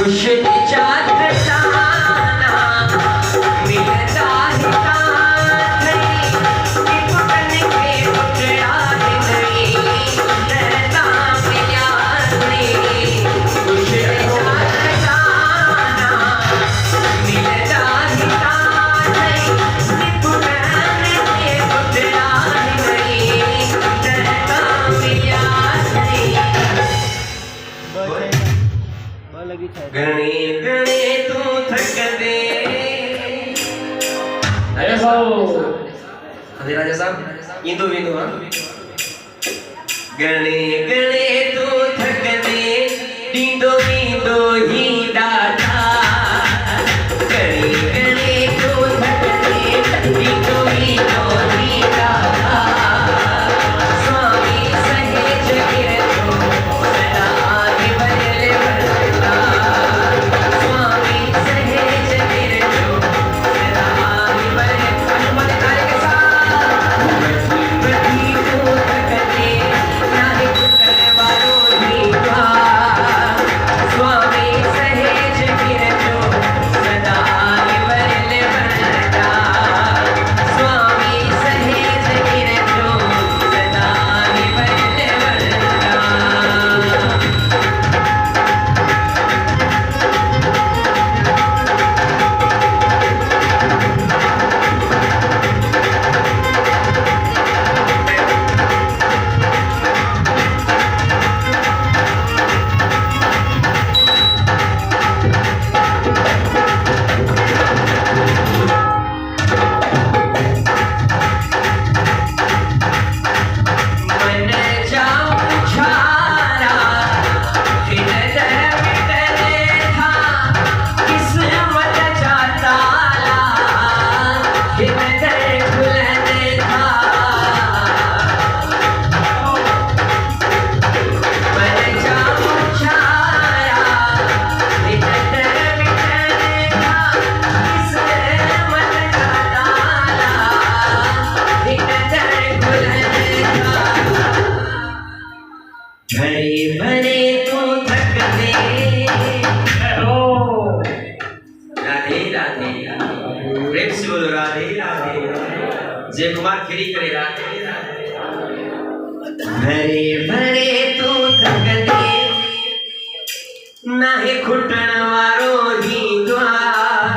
खुश जात जाना मिलता है कांधरी पुटन के पुटड़ा नहीं डरता मिया नहीं खुश जात जाना मिलता है कांधरी पुटन के पुटड़ा नहीं डरता मिया नहीं गणे गणे तू थक दे। अरे राजा साहब इंदो विंदो हाँ गणे गणे तू थक दे इंदो विंदो ही दादा गणे गणे तू थक दे इंदो विंदो ही दादा स्वामी सहेज गिरतो सदा आगे बदले बदलता स्वामी सहेज गिरतो सदा आगे बदले हनुमान तारे के साथ बधी को थकते नाहे पुत्र वारो दीवा स्वामी सहेज गिरतो सदा आगे बदले बदलता स्वामी सहेज गिरतो सदा आगे बदले बदलता। मन जाऊं छारा फिर दर मिटने था किस्मत जाता ला फिर दर खुलने था मन जाऊं छारा फिर दर मिटने था किस्मत जाता ला फिर दर खुलने था भरे भरे तू थक दे राधे राधे प्रेम से बोलो राधे राधे जय कुमार खिरी करे राधे राधे भरे भरे तू थक दे नाहे खुटण वारो ही द्वार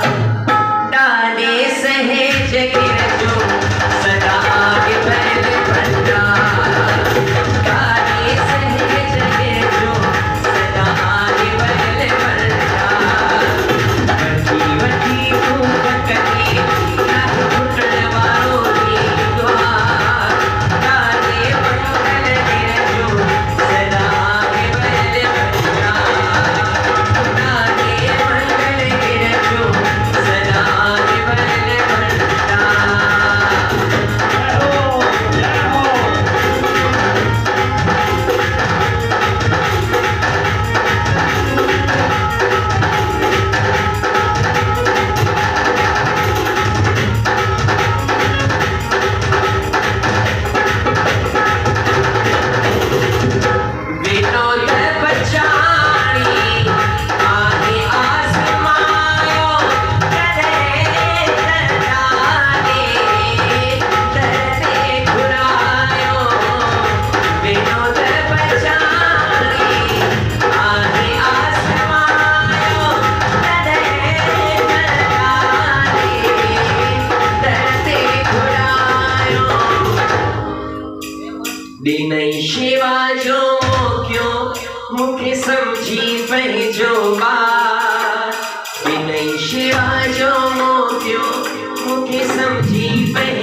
डाले सहेज गिरजो सदा आगे बढ़े भंडार डाले सहेज गिरजो सदा आगे बढ़े भंडार वठी वठी तू थकती नाहे खुटण वारो ही द्वार डाले मंगल गिरजो सदा आगे बढ़े भंडार डाले मंगल गिरजो सदा आगे बढ़े भंडार। विनोद बचानी आगे आसमायो करे तराने तरते घुरायो विनोद बचानी आगे आसमायो करे तराने तरते घुरायो दिनई शिवा जो क्यों मुखे समझी पंहिंजो बार दिनई शिवा जो क्यों मुखे समझी पंहिंजो